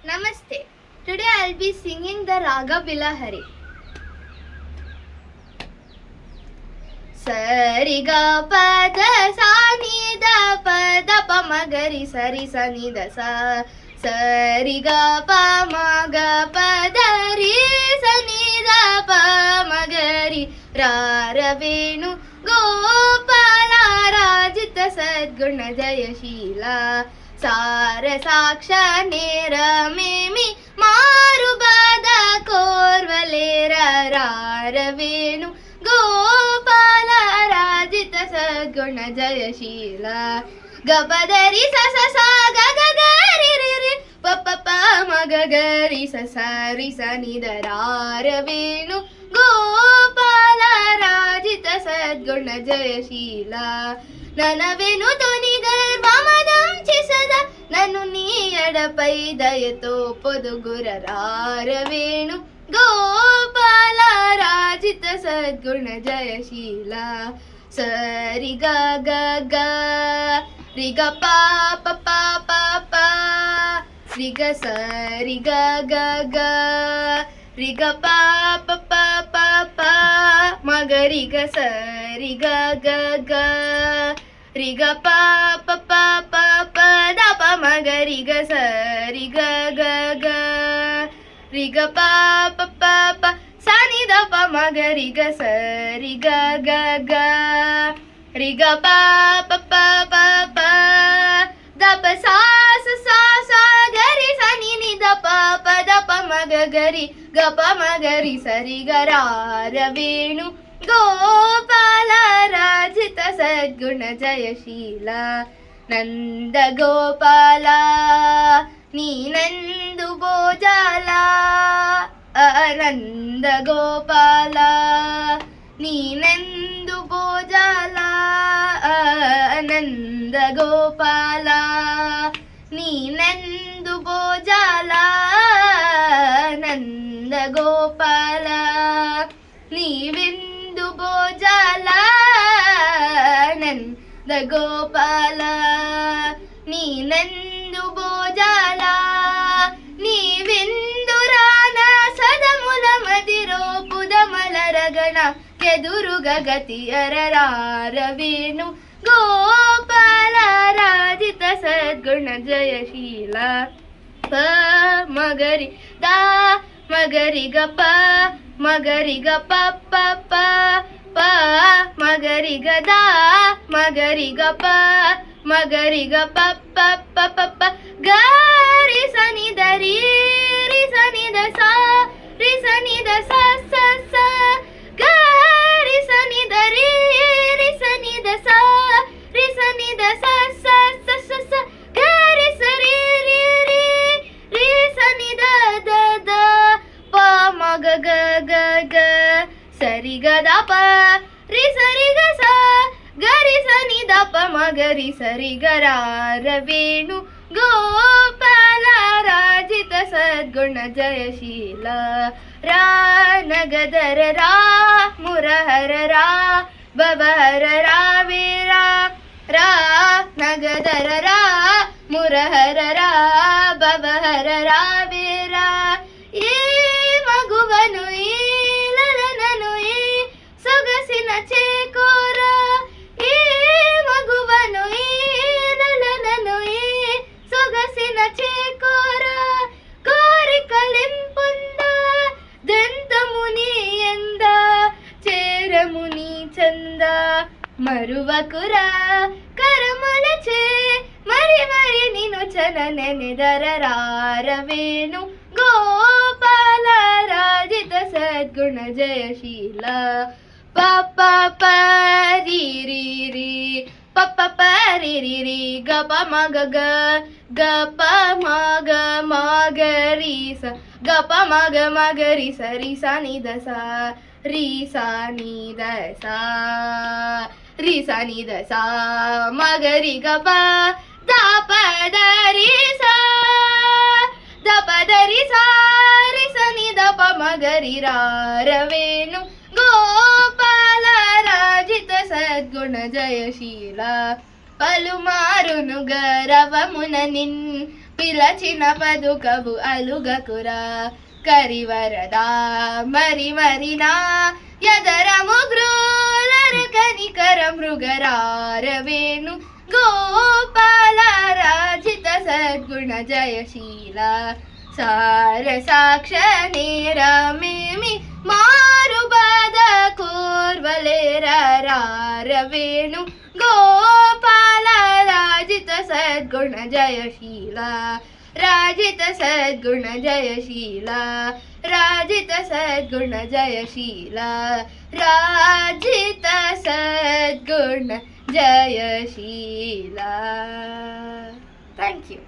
Namaste. Today I'll be singing the Raga Bilahari. Sariga pada sani da pada pamagari sari sani da sa. Sariga pamaga pada ri sani da pamagari raravenu gopala rajita sadguna jayashila. ಸಾರ ಸಾಕ್ಷ ನೇರ ಮೇಮಿ ಮಾರುಬಾದ ಕೋರ್ವಲೇರ ರಾರವೇಣು ಗೋಪಾಲ ರಾಜಿತ ಸದ್ಗುಣ ಜಯಶೀಲ ಗಪದರಿ ಸಸ ಸ ಗಗರಿ ರಿ ಪಪ್ಪ ಮಗರಿ ಸರಿ ಸನಿದ ರಾರವೇಣು ಗೋಪಾಲ ರಾಜಿತ ಸದ್ಗುಣ ಜಯಶೀಲ ನನವೇನು ತೊನಿ ಗರ್ವಮದಂ ಚಿಸದ ನನ್ನು ನೀಯಡಪೈ ದಯತೋ ಪೊದುಗುರ ರಾರವೇಣು ಗೋಪಾಲ ರಾಜಿತ ಸದ್ಗುಣ ಜಯಶೀಲ ಸರಿ ಗ ಗ ಗ ರಿ ಗ ಪ ಪ ಪ ಪ ಪ ರಿ ಗ ಸರಿ ಗ ಗ ಗ ರಿ ಗ ಪ ಪ ಪ ಪ ಪ ಮಗ ರಿ ಗ ಸರಿ ಗ ಗ ಗ ರಿ ಗ ಪ ಪ ಪ ಪ ಪ ದ ಪ ಮಗ ರಿ ಗ ಸರಿ ಗ ಗ ಗ ರಿ ಗ ಪ ಪ ಪ ಪ ಸ ನಿ ದ ಪ ಮಗ ರಿ ಗ ಸರಿ ಗ ಗ ಗ ರಿ ಗ ಪ ಪ ಪ ಪ ಪ ದ ಪ ಸಾ ಸ ಸಾ ಸಾ ಗ ರಿ ಸ ನಿ ನಿ ದ ಪ ಪ ದ ಪ ಮಗ ಗ ರಿ ಗ ಪ ಮಗ ರಿ ಸರಿ ಗ ರ ವೇಣು ಗೋಪಾಲ ರಾಜಿತ ಸದ್ಗುಣ ಜಯಶೀಲ ನಂದ ಗೋಪಾಲ ನೀನಂದು ಬೋಜಾಲ ನಂದ ಗೋಪಾಲ ನೀನೆಂದು ಬೋಜಾಲ ನಂದ ಗೋಪಾಲ ನೀನೆಂದು ಬೋಜಾಲ ನಂದ ಗೋಪಾಲ ನೀವೆಂದು ಬೋಜಾಲ ನಂದ ಗೋಪಾಲ ನೀನೆಂದು ಬೋಜಾಲ ನೀವೆಂದು ರಾನ ಸದಮುಲ ಮದಿರೋ ಪುದ ಮಲರಗಣ ಕೆದುರು ಗಗತಿಯರ ರಾರವೇಣು ಗೋಪಾಲ ರಾಜಿತ ಸದ್ಗುಣ ಜಯಶೀಲ ಪ ಮಗರಿ ದಾ ಮಗರಿ ಗ ಪ ಮಗರಿ ಗ ಪ ಪ ಪ ಪ ಮಗರಿ ಗ ದ ಮಗರಿ ಗ ಪ ಮಗರಿ ಗ ಪ ಪ ಪ ಪ ಪ ಗ ರಿ ಸ ನಿ ದ ರಿ ರಿ ಸ ನಿ ದ ಸ ರಿ ಸ ನಿ ದ ಸ ಸ ಸ ಗ ರಿ ಸ ನಿ ದ ರಿ ರಿ ಸ ನಿ ದ ಸ ರಿ ಸ ನಿ ದ ಸ ಸ ಸ ಸ ಸ ಗ ರಿ ಸ ರಿ ರಿ ರಿ ರಿ ಸ ನಿ ದ ದ ದ ಪ ಮ ಗ ಗ ಗ ಗ ಸರಿ ಗ ದ ಪ ರಿ ಸರಿ ಗ ಸ ಗ ರಿ ಸ ನಿ ದ ಪ ಮ ಗ ರಿ ಸರಿ ಗ ರ ವೇಣು ಗೋಪಾಲ ರಾಜಿತ ಸದ್ಗುಣ ಜಯಶೀಲ ರಾ ನಗದರ ರಾ ಮುರಹರ ರಾ ಬವಹರ ರಾ ವೀರ ರಾ ನಗದರ ರಾ ಮುರಹರ ರಾ ಬವಹರ ರಾ ವೀರ ಈ ಮಗುವನು ಈ ಲಲನನು ಈ ಸೊಗಸಿನ ಚೇಕೋರ ಈ ಮಗುವನು ಈ ಲಲನನು ಈ ಸೊಗಸಿನ ಚೇಕೋರ ಕೋರಿಕಲೆಂಪೊಂದ ದಂತ ಮುನಿ ಎಂದ ಚೇರ ಮುನಿ ಚಂದ ಮರುವ ಕುರ ಕರಮಲಚೆ ಮರಿ ಮರಿ ನೀನು ಚನ ನೆನೆದರ ರಾರವೇಣು ಗೋಪಾಲ ರಾಜಿತ ಸದ್ಗುಣ ಜಯಶೀಲ ಪ ಪ ಪ ರಿ ರಿ ರಿ ಪ ಪ ಪ ರಿ ರಿ ರಿ ಗ ಪ ಮ ಗ ಗ ಗ ಪ ಮ ಗ ಮ ಗ ರಿ ಸ ಗ ಪ ಮ ಗ ರಿ ಸ ರಿ ಸ ನಿ ದ ಸ ರಿ ಸ ನಿ ದ ಸ ರಿ ಸ ನಿ ದ ಸ ಮ ಗ ರಿ ಗ ಪ ದ ಪ ದ ರಿ ಸ ದ ಪ ದ ರಿ ಸ ರಿ ಸ ನಿ ದ ಪ ಮ ಗ ರಿ ರಾರವೇಣು ಗೋಪಾಲ ರಾಜಿತ ಸದ್ಗುಣ ಜಯಶೀಲ ಪಲುಮಾರುನು ಗರವ ಮುನ ನಿನ್ పిలచిన పదుకవు అలుగకురా కరివరదా మరి మరినా యదరము గ్రోలర కనికర మృగరార వేణు గోపాల రాజిత సద్గుణ జయశీల సార సాక్ష నేరమేమి మారు బాధ కోర్వలేర రార వేణు గోపాల రాజిత సద్గుణ జయశీల రాజిత సద్గుణ జయశీల రాజిత సద్గుణ జయశీల రాజిత సద్గుణ జయశీల. Thank you.